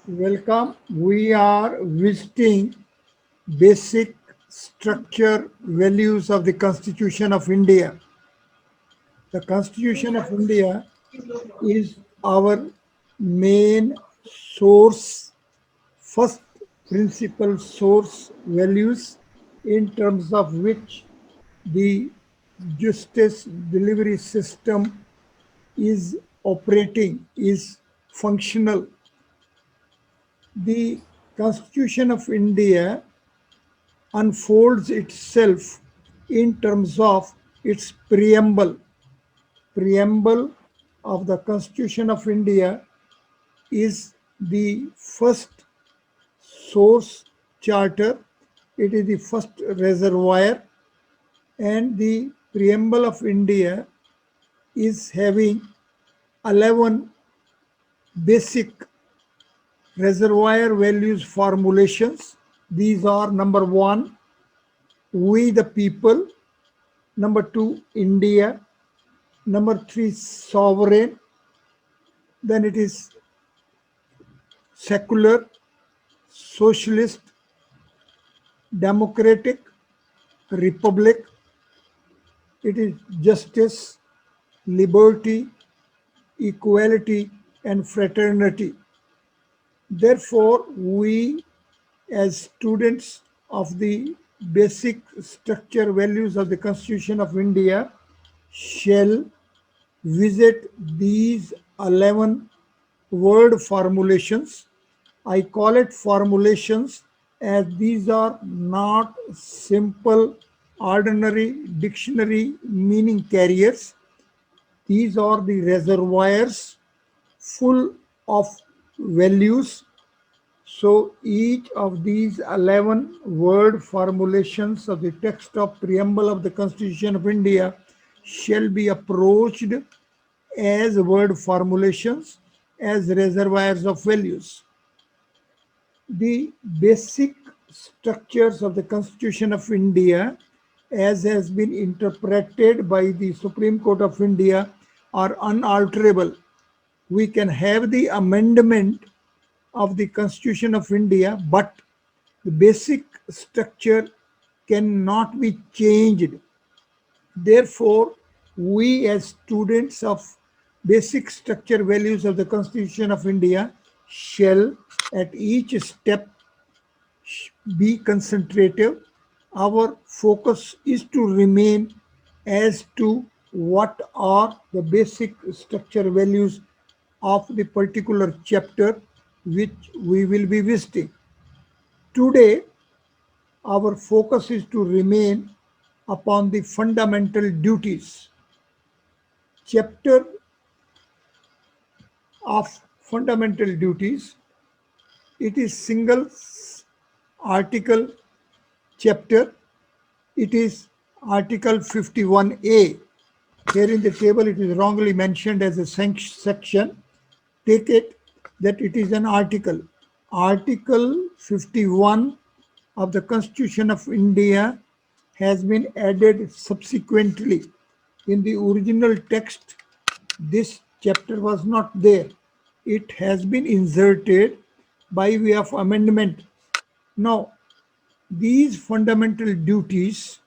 Welcome. We are visiting basic structure values of the Constitution of India. The Constitution of India is our main source, first principal source values in terms of which the justice delivery system is operating, is functional. The Constitution of India unfolds itself in terms of its preamble. Preamble of the Constitution of India is the first source charter, it is the first reservoir, and the preamble of India is having 11 basic reservoir values formulations. These are: number one, we the people; number two, India; number three, sovereign; then it is secular, socialist, democratic, republic; it is justice, liberty, equality, and fraternity. Therefore, we as students of the basic structure values of the Constitution of India shall visit these 11 word formulations. I call it formulations as these are not simple, ordinary dictionary meaning carriers. These are the reservoirs full of values. So each of these 11 word formulations of the text of preamble of the Constitution of India shall be approached as word formulations, as reservoirs of values. The basic structures of the Constitution of India, as has been interpreted by the Supreme Court of India, are unalterable. We can have the amendment of the Constitution of India, but the basic structure cannot be changed. Therefore, we as students of basic structure values of the Constitution of India shall at each step be concentrative. Our focus is to remain as to what are the basic structure values of the particular chapter which we will be visiting. Today, our focus is to remain upon the fundamental duties. Chapter of fundamental duties, it is single article chapter. It is Article 51A. Here in the table, it is wrongly mentioned as a section. Take it that it is an article. Article 51 of the Constitution of India has been added subsequently. In the original text, this chapter was not there. It has been inserted by way of amendment. Now, these fundamental duties,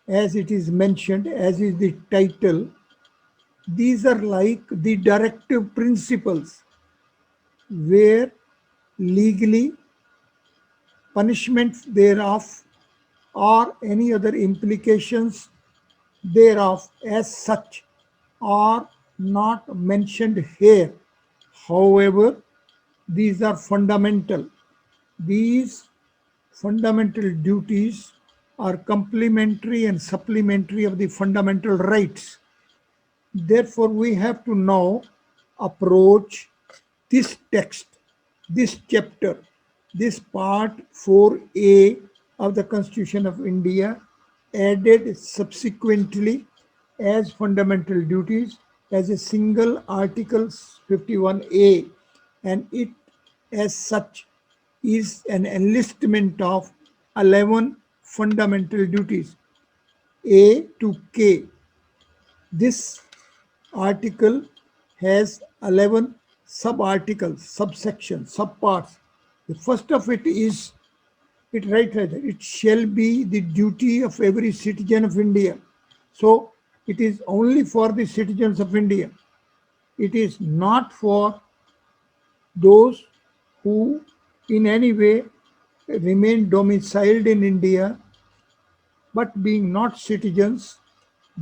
as it is mentioned, as is the title, these are like the directive principles where legally punishment thereof or any other implications thereof as such are not mentioned here. However, these are fundamental. These fundamental duties are complementary and supplementary of the fundamental rights. Therefore, we have to now approach this text, this chapter, this part 4A of the Constitution of India, added subsequently as fundamental duties as a single Article 51A, and it as such is an enlistment of 11 fundamental duties, A to K. This article has 11 sub-articles, subsections, subparts. The first of it is, it right there, it shall be the duty of every citizen of India. So it is only for the citizens of India. It is not for those who in any way remain domiciled in India but being not citizens.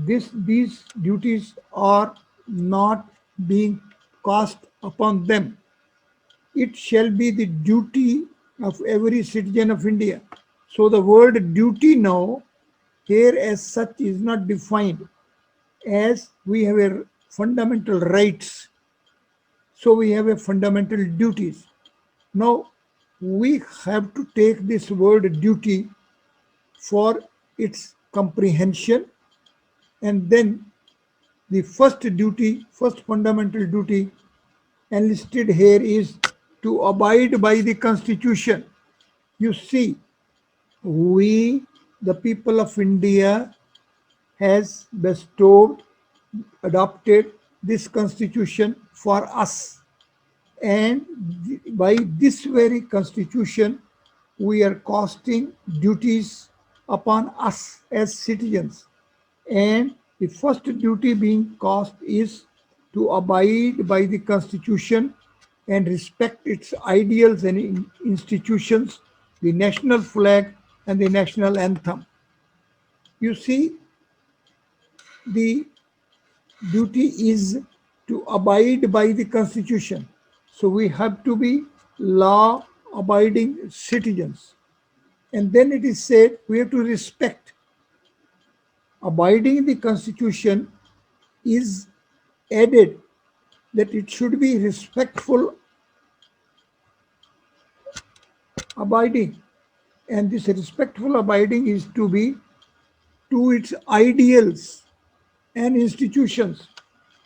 These duties are not being cast upon them. It shall be the duty of every citizen of India. So the word duty now here as such is not defined, as we have a fundamental rights, so we have a fundamental duties. Now we have to take this word duty for its comprehension, and then the first duty, first fundamental duty enlisted here is to abide by the Constitution. You see, we, the people of India, has bestowed, adopted this Constitution for us. And by this very Constitution, we are casting duties upon us as citizens. And the first duty being cast is to abide by the Constitution and respect its ideals and institutions, the national flag and the national anthem. You see, the duty is to abide by the Constitution. So we have to be law abiding citizens. And then it is said we have to respect. Abiding the Constitution is added that it should be respectful abiding. And this respectful abiding is to be to its ideals and institutions.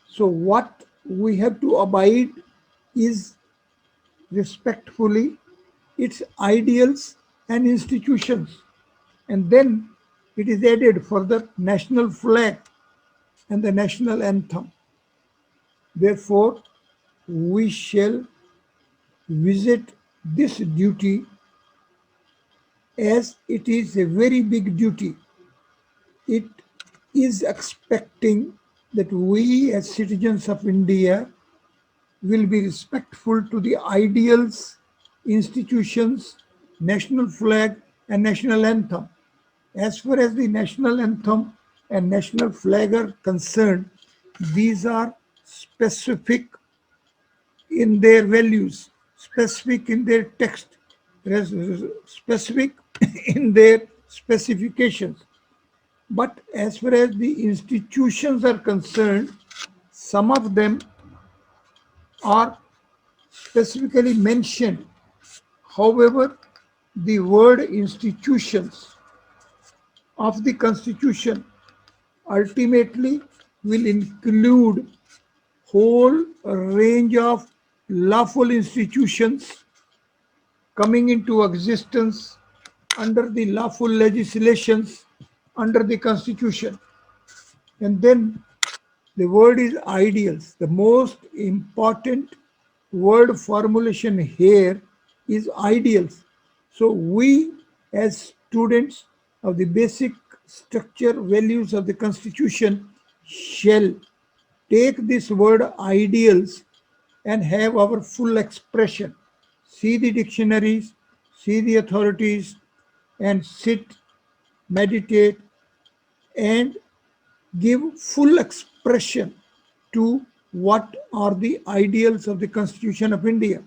So, what we have to abide is respectfully its ideals and institutions. And then it is added for the national flag and the national anthem. Therefore, we shall visit this duty as it is a very big duty. It is expecting that we as citizens of India will be respectful to the ideals, institutions, national flag, and national anthem. As far as the national anthem and national flag are concerned, these are specific in their values, specific in their text, specific in their specifications. But as far as the institutions are concerned, some of them are specifically mentioned. However, the word institutions of the Constitution ultimately will include whole range of lawful institutions coming into existence under the lawful legislations under the Constitution. And then the word is ideals. The most important word formulation here is ideals. So we as students of the basic structure values of the Constitution shall take this word ideals and have our full expression. See the dictionaries, see the authorities, and sit, meditate, and give full expression to what are the ideals of the Constitution of India.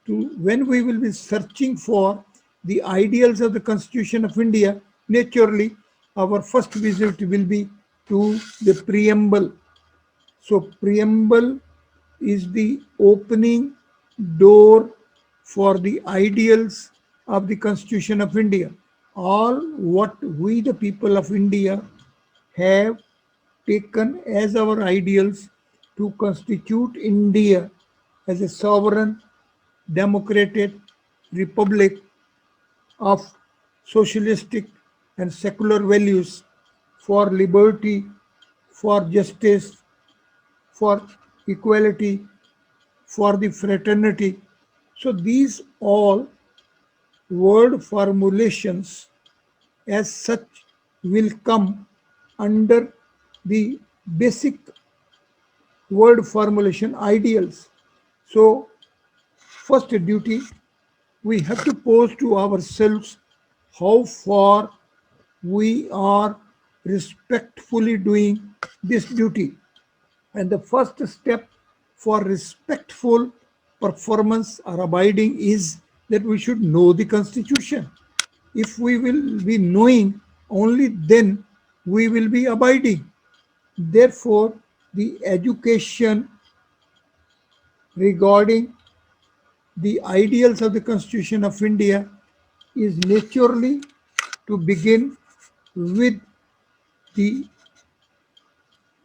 To when we will be searching for the ideals of the Constitution of India, naturally our first visit will be to the preamble. So preamble is the opening door for the ideals of the Constitution of India. All what we the people of India have taken as our ideals to constitute India as a sovereign, democratic republic of socialistic and secular values for liberty, for justice, for equality, for the fraternity. So these all word formulations as such will come under the basic word formulation ideals. So, first duty, we have to pose to ourselves how far we are respectfully doing this duty. And the first step for respectful performance or abiding is that we should know the Constitution. If we will be knowing, only then we will be abiding. Therefore, the education regarding the ideals of the Constitution of India is naturally to begin with the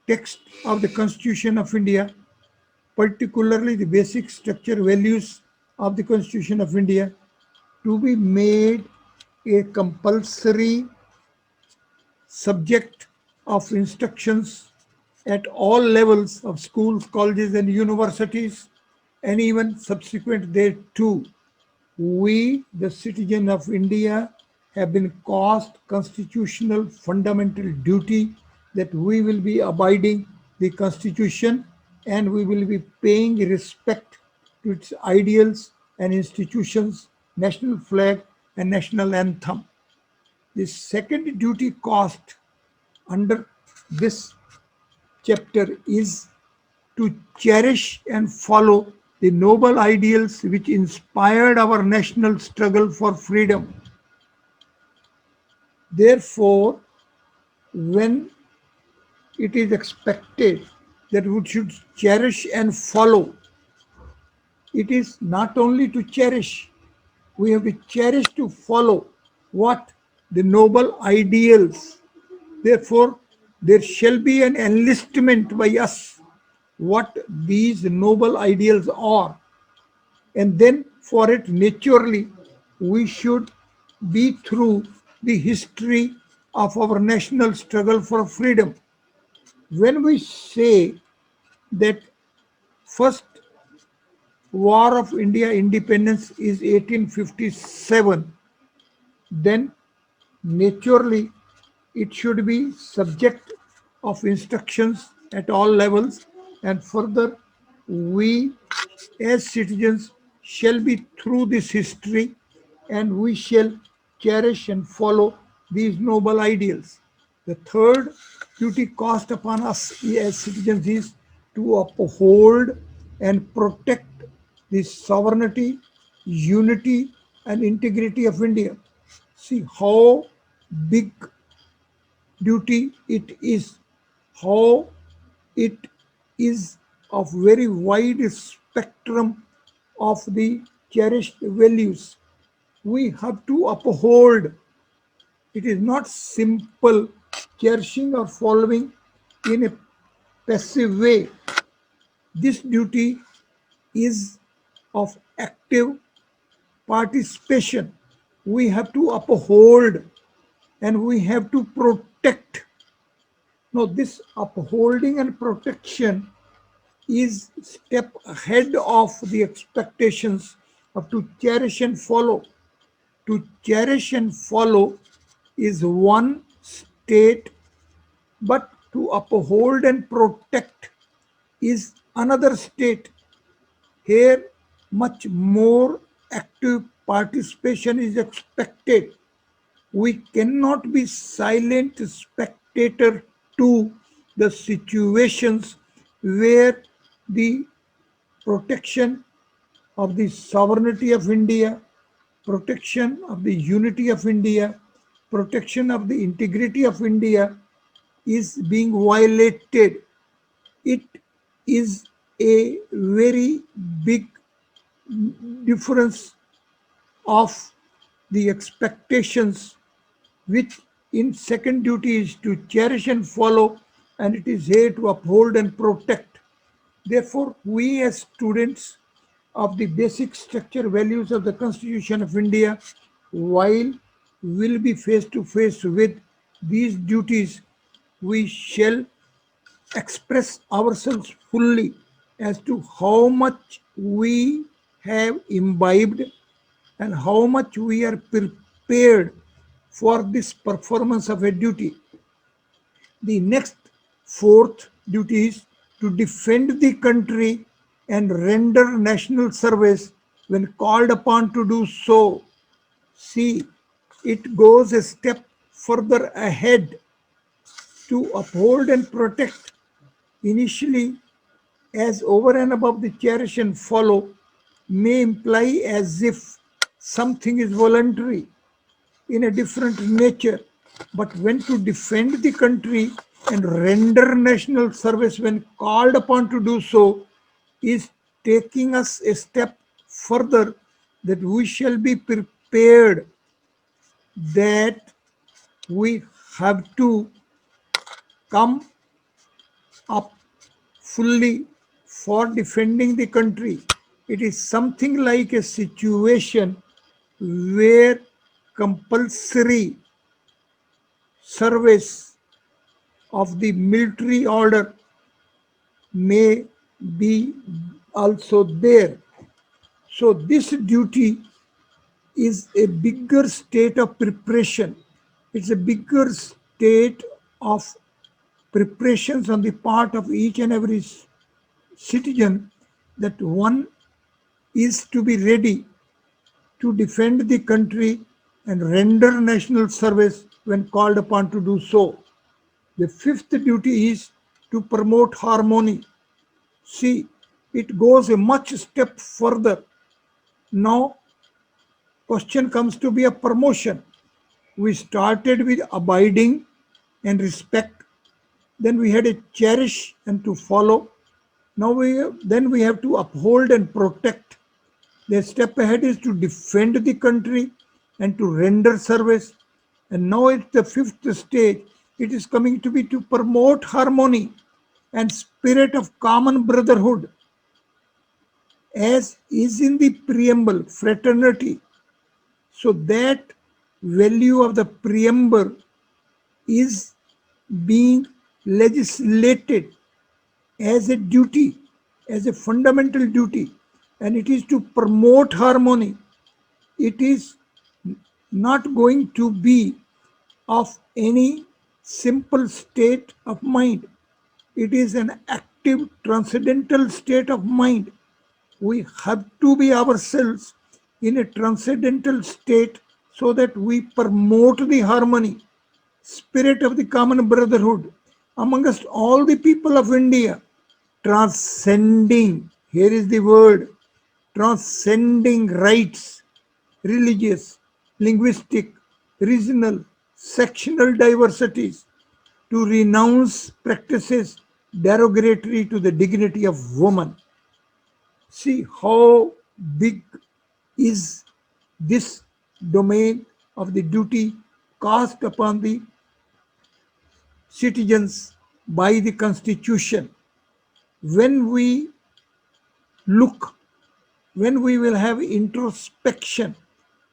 text of the Constitution of India, particularly the basic structure values of the Constitution of India, to be made a compulsory subject of instructions at all levels of schools, colleges, and universities, and even subsequent thereto. We, the citizen of India, have been caused constitutional fundamental duty that we will be abiding the Constitution and we will be paying respect to its ideals and institutions, national flag, and national anthem. The second duty caused under this chapter is to cherish and follow the noble ideals which inspired our national struggle for freedom. Therefore, when it is expected that we should cherish and follow, it is not only to cherish, we have to cherish to follow what the noble ideals. Therefore, there shall be an enlistment by us what these noble ideals are. And then, for it, naturally, we should be through the history of our national struggle for freedom. When we say that first war of India independence is 1857, then naturally it should be subject of instructions at all levels, and further we as citizens shall be through this history and we shall cherish and follow these noble ideals. The third duty cast upon us as citizens is to uphold and protect the sovereignty, unity, and integrity of India. See how big duty it is, how it is of very wide spectrum of the cherished values. We have to uphold. It is not simple cherishing or following in a passive way. This duty is of active participation. We have to uphold and we have to protect. Now, this upholding and protection is step ahead of the expectations of to cherish and follow. To cherish and follow is one state, but to uphold and protect is another state. Here, much more active participation is expected. We cannot be silent spectator to the situations where the protection of the sovereignty of India, protection of the unity of India, protection of the integrity of India is being violated. It is a very big difference of the expectations which in second duty is to cherish and follow, and it is here to uphold and protect. Therefore, we as students of the basic structure values of the Constitution of India, while will be face to face with these duties, we shall express ourselves fully as to how much we have imbibed and how much we are prepared for this performance of a duty. The next fourth duty is to defend the country and render national service when called upon to do so. See, it goes a step further ahead to uphold and protect. Initially, as over and above the cherish and follow may imply as if something is voluntary in a different nature, but when to defend the country and render national service when called upon to do so is taking us a step further, that we shall be prepared, that we have to come up fully for defending the country. It is something like a situation where compulsory service of the military order may be also there. So this duty is a bigger state of preparation. It's a bigger state of preparations on the part of each and every citizen, that one is to be ready to defend the country and render national service when called upon to do so. The fifth duty is to promote harmony. See, it goes a much step further. Now, question comes to be a promotion. We started with abiding and respect, then we had a cherish and to follow. Now we have to uphold and protect. The step ahead is to defend the country and to render service. And now it's the fifth stage. It is coming to be to promote harmony and spirit of common brotherhood, as is in the preamble, fraternity. So that value of the preamble is being legislated as a duty, as a fundamental duty, and it is to promote harmony. It is not going to be of any simple state of mind. It is an active, transcendental state of mind. We have to be ourselves in a transcendental state so that we promote the harmony, spirit of the common brotherhood amongst all the people of India, transcending, here is the word, transcending rights, religious, linguistic, regional, sectional diversities, to renounce practices derogatory to the dignity of woman. See how big is this domain of the duty cast upon the citizens by the Constitution. When we look, when we will have introspection,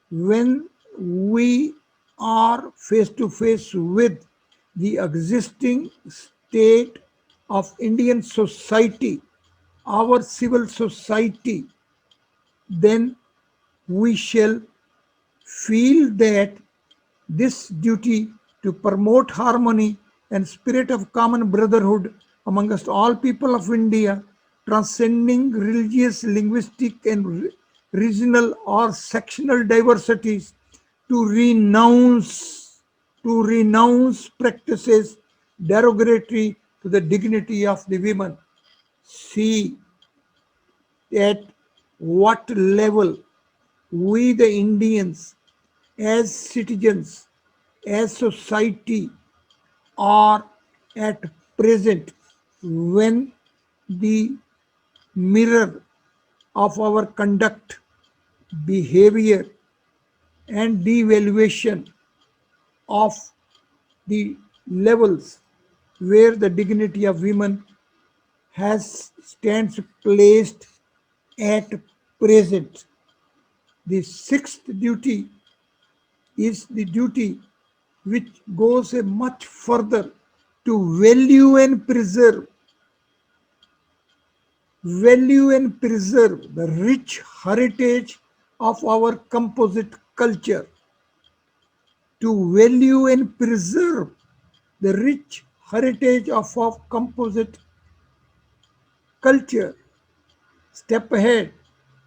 when we are face to face with the existing state of Indian society, our civil society, then we shall feel that this duty to promote harmony and spirit of common brotherhood amongst all people of India, transcending religious, linguistic, and regional or sectional diversities, to renounce practices derogatory to the dignity of the women. See at what level we, the Indians, as citizens, as society, are at present, when the mirror of our conduct, behavior, and devaluation of the levels where the dignity of women stands placed at present. The sixth duty is the duty which goes a much further to value and preserve the rich heritage of our composite culture, to value and preserve the rich heritage of our composite culture. Step ahead,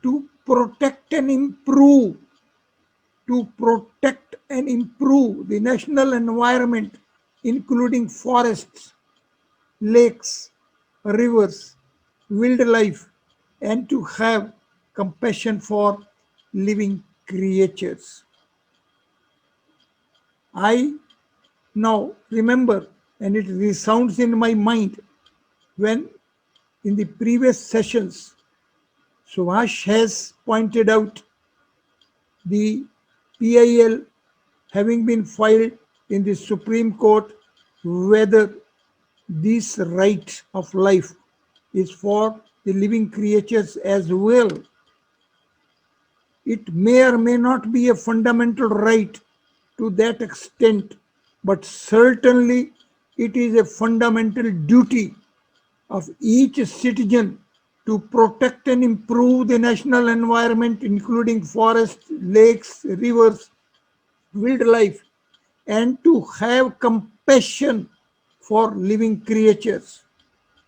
to protect and improve, the national environment, including forests, lakes, rivers, wildlife, and to have compassion for living creatures. I now remember, and it resounds in my mind, when in the previous sessions, Subhash has pointed out the PIL having been filed in the Supreme Court, whether this right of life is for the living creatures as well. It may or may not be a fundamental right to that extent, but certainly it is a fundamental duty of each citizen to protect and improve the national environment, including forests, lakes, rivers, wildlife, and to have compassion for living creatures.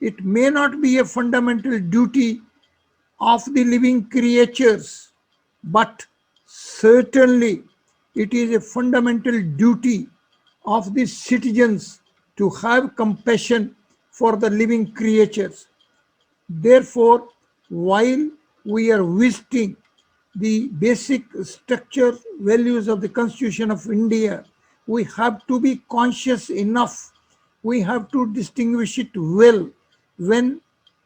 It may not be a fundamental duty of the living creatures, but certainly it is a fundamental duty of the citizens to have compassion for the living creatures. Therefore, while we are visiting the basic structure values of the Constitution of India, we have to be conscious enough. We have to distinguish it well when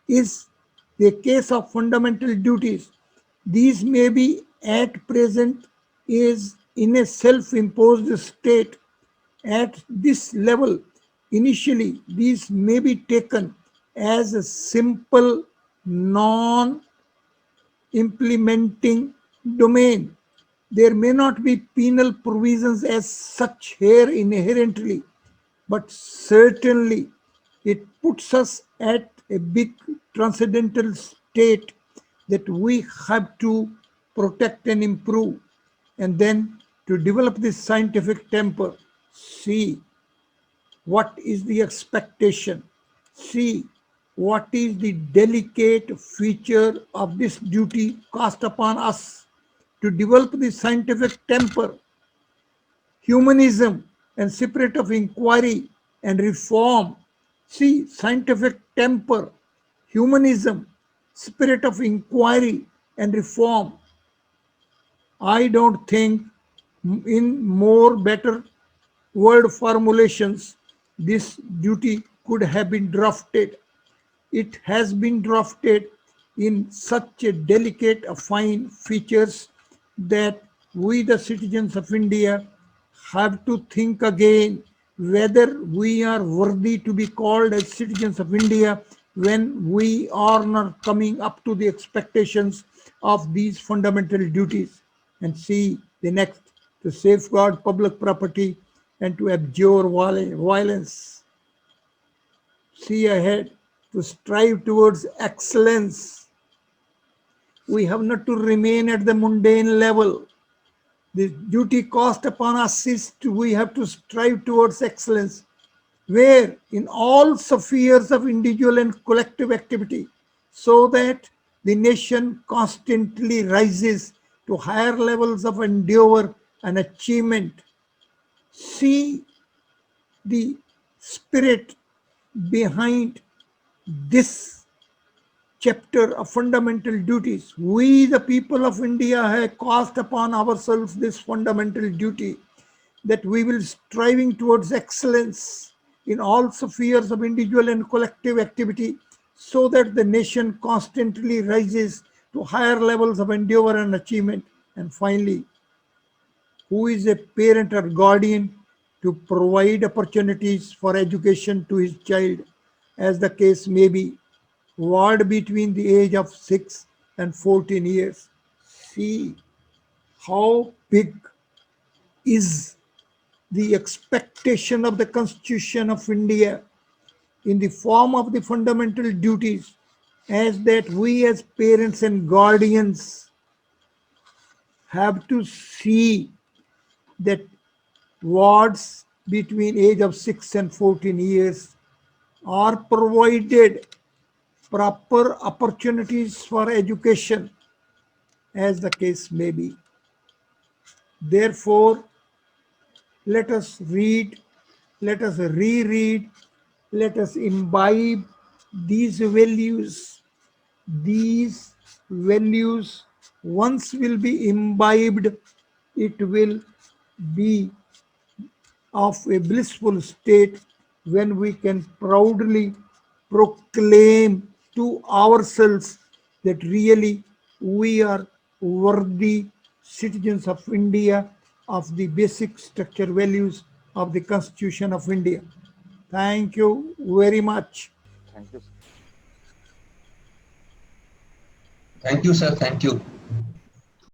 is the case of fundamental duties. These may be at present is in a self-imposed state. At this level, initially, these may be taken as a simple non implementing domain. There may not be penal provisions as such here inherently, but certainly it puts us at a big transcendental state that we have to protect and improve. And then to develop this scientific temper, see what is the expectation, see what is the delicate feature of this duty cast upon us to develop the scientific temper, humanism, and spirit of inquiry and reform. See, scientific temper, humanism, spirit of inquiry and reform. I don't think in more better word formulations this duty could have been drafted. It has been drafted in such a delicate, fine features that we, the citizens of India, have to think again whether we are worthy to be called as citizens of India when we are not coming up to the expectations of these fundamental duties. And see the next, to safeguard public property and to abjure violence. See ahead, to strive towards excellence. We have not to remain at the mundane level. The duty cast upon us is we have to strive towards excellence, where in all spheres of individual and collective activity, so that the nation constantly rises to higher levels of endeavor and achievement. See the spirit behind this chapter of fundamental duties. We, the people of India, have cast upon ourselves this fundamental duty that we will striving towards excellence in all spheres of individual and collective activity, so that the nation constantly rises to higher levels of endeavor and achievement. And finally, who is a parent or guardian to provide opportunities for education to his child, as the case may be, ward between the age of 6 and 14 years. See how big is the expectation of the Constitution of India in the form of the fundamental duties, as that we as parents and guardians have to see that wards between age of 6 and 14 years are provided proper opportunities for education, as the case may be. Therefore, let us read, let us reread, let us imbibe these values. These values, once will be imbibed, it will be of a blissful state when we can proudly proclaim to ourselves that really we are worthy citizens of India of the basic structure values of the Constitution of India. Thank you very much. Thank you. Thank you, sir. Thank you.